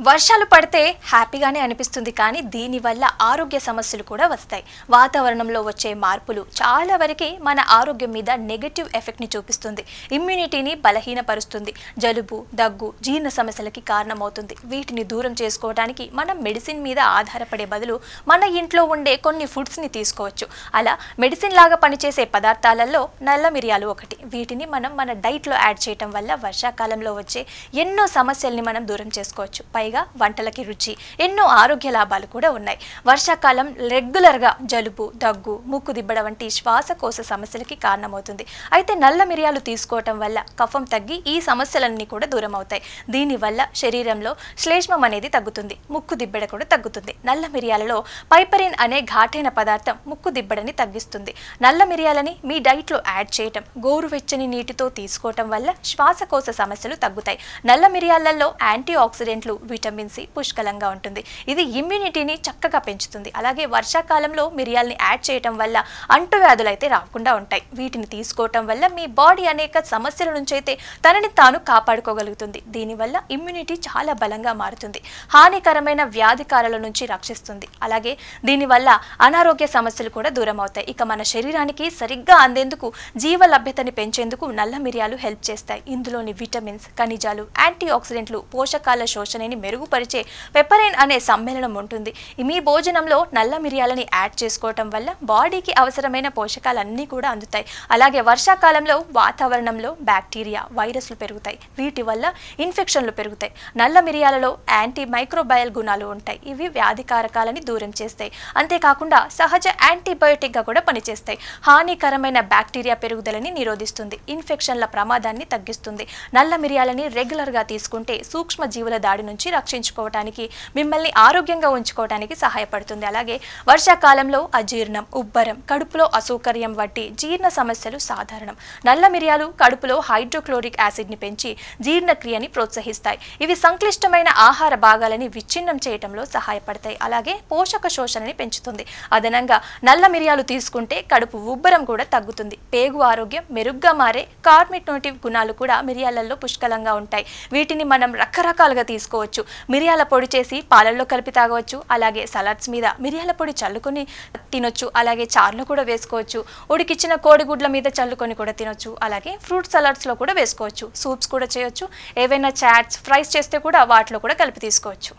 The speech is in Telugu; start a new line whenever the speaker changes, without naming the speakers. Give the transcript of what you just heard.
వర్షాలు పడితే హ్యాపీగానే అనిపిస్తుంది కానీ దీనివల్ల ఆరోగ్య సమస్యలు కూడా వస్తాయి. వాతావరణంలో వచ్చే మార్పులు చాలా వరకు మన ఆరోగ్యం మీద నెగటివ్ ఎఫెక్ట్ని చూపిస్తుంది. ఇమ్యూనిటీని బలహీనపరుస్తుంది. జలుబు, దగ్గు, జీర్ణ సమస్యలకి కారణమవుతుంది. వీటిని దూరం చేసుకోవడానికి మనం మెడిసిన్ మీద ఆధారపడే బదులు మన ఇంట్లో ఉండే కొన్ని ఫుడ్స్ని తీసుకోవచ్చు. అలా మెడిసిన్ లాగా పనిచేసే పదార్థాలలో నల్ల మిరియాలు ఒకటి. వీటిని మనం మన డైట్లో యాడ్ చేయటం వల్ల వర్షాకాలంలో వచ్చే ఎన్నో సమస్యల్ని మనం దూరం చేసుకోవచ్చు. పైగా వంటలకి రుచి, ఎన్నో ఆరోగ్య లాభాలు కూడా ఉన్నాయి. వర్షాకాలం రెగ్యులర్గా జలుబు, దగ్గు, ముక్కు దిబ్బడ వంటి శ్వాసకోశ సమస్యలకి కారణమవుతుంది. అయితే నల్ల మిరియాలు తీసుకోవటం వల్ల కఫం తగ్గి ఈ సమస్యలన్నీ కూడా దూరం అవుతాయి. దీనివల్ల శరీరంలో శ్లేష్మం అనేది తగ్గుతుంది. ముక్కు దిబ్బడ కూడా తగ్గుతుంది. నల్ల మిరియాలలో పైపరిన్ అనే ఘాటైన పదార్థం ముక్కు దిబ్బడని తగ్గిస్తుంది. నల్ల మిరియాలని మీ డైట్లో యాడ్ చేయటం, గోరువెచ్చని నీటితో తీసుకోవటం వల్ల శ్వాసకోశ సమస్యలు తగ్గుతాయి. నల్ల మిరియాలలో యాంటీ ఆక్సిడెంట్లు, విటమిన్ సి పుష్కలంగా ఉంటుంది. ఇది ఇమ్యూనిటీని చక్కగా పెంచుతుంది. అలాగే వర్షాకాలంలో మిరియాలని యాడ్ చేయటం వల్ల అంటువ్యాధులు అయితే రాకుండా ఉంటాయి. వీటిని తీసుకోవటం వల్ల మీ బాడీ అనేక సమస్యల నుంచి అయితే తనని తాను కాపాడుకోగలుగుతుంది. దీనివల్ల ఇమ్యూనిటీ చాలా బలంగా మారుతుంది. హానికరమైన వ్యాధికారాల నుంచి రక్షిస్తుంది. అలాగే దీనివల్ల అనారోగ్య సమస్యలు కూడా దూరం అవుతాయి. ఇక మన శరీరానికి సరిగ్గా అందేందుకు, జీవ లభ్యతని పెంచేందుకు నల్ల మిరియాలు హెల్ప్ చేస్తాయి. ఇందులోని విటమిన్స్, ఖనిజాలు, యాంటీ ఆక్సిడెంట్లు, పోషకాల శోషణని మెరుగుపరిచే పెపరైన్ అనే సమ్మేళనం ఉంటుంది. మీ భోజనంలో నల్ల మిరియాలని యాడ్ చేసుకోవటం వల్ల బాడీకి అవసరమైన పోషకాలన్నీ కూడా అందుతాయి. అలాగే వర్షాకాలంలో వాతావరణంలో బ్యాక్టీరియా, వైరస్లు పెరుగుతాయి. వీటి వల్ల ఇన్ఫెక్షన్లు పెరుగుతాయి. నల్ల మిరియాలలో యాంటీ మైక్రోబయల్ గుణాలు ఉంటాయి. ఇవి వ్యాధికారకాలని దూరం చేస్తాయి. అంతేకాకుండా సహజ యాంటీబయోటిక్గా కూడా పనిచేస్తాయి. హానికరమైన బ్యాక్టీరియా పెరుగుదలని నిరోధిస్తుంది. ఇన్ఫెక్షన్ల ప్రమాదాన్ని తగ్గిస్తుంది. నల్ల మిరియాలని రెగ్యులర్గా తీసుకుంటే సూక్ష్మ జీవుల దాడి నుంచి రక్షించుకోవడానికి, మిమ్మల్ని ఆరోగ్యంగా ఉంచుకోవడానికి సహాయపడుతుంది. అలాగే వర్షాకాలంలో అజీర్ణం, ఉబ్బరం, కడుపులో అసౌకర్యం వంటి జీర్ణ సమస్యలు సాధారణం. నల్ల మిరియాలు కడుపులో హైడ్రోక్లోరిక్ యాసిడ్ని పెంచి జీర్ణక్రియని ప్రోత్సహిస్తాయి. ఇవి సంక్లిష్టమైన ఆహార భాగాలని విచ్ఛిన్నం చేయడంలో సహాయపడతాయి. అలాగే పోషక శోషణని పెంచుతుంది. అదనంగా నల్ల మిరియాలు తీసుకుంటే కడుపు ఉబ్బరం కూడా తగ్గుతుంది. పేగు ఆరోగ్యం మెరుగ్గా మారే కార్మిటోటివ్ గుణాలు కూడా మిరియాలలో పుష్కలంగా ఉంటాయి. వీటిని మనం రకరకాలుగా తీసుకోవచ్చు. మిరియాల పొడి చేసి పాలల్లో కలిపి తాగవచ్చు. అలాగే సలాడ్స్ మీద మిరియాల పొడి చల్లుకొని తినొచ్చు. అలాగే చారులో కూడా వేసుకోవచ్చు. ఉడికిచ్చిన కోడిగుడ్ల మీద చల్లుకొని కూడా తినొచ్చు. అలాగే ఫ్రూట్ సలాడ్స్లో కూడా వేసుకోవచ్చు. సూప్స్ కూడా చేయొచ్చు. ఏవైనా చాట్స్, ఫ్రైస్ చేస్తే కూడా వాటిలో కూడా కలిపి తీసుకోవచ్చు.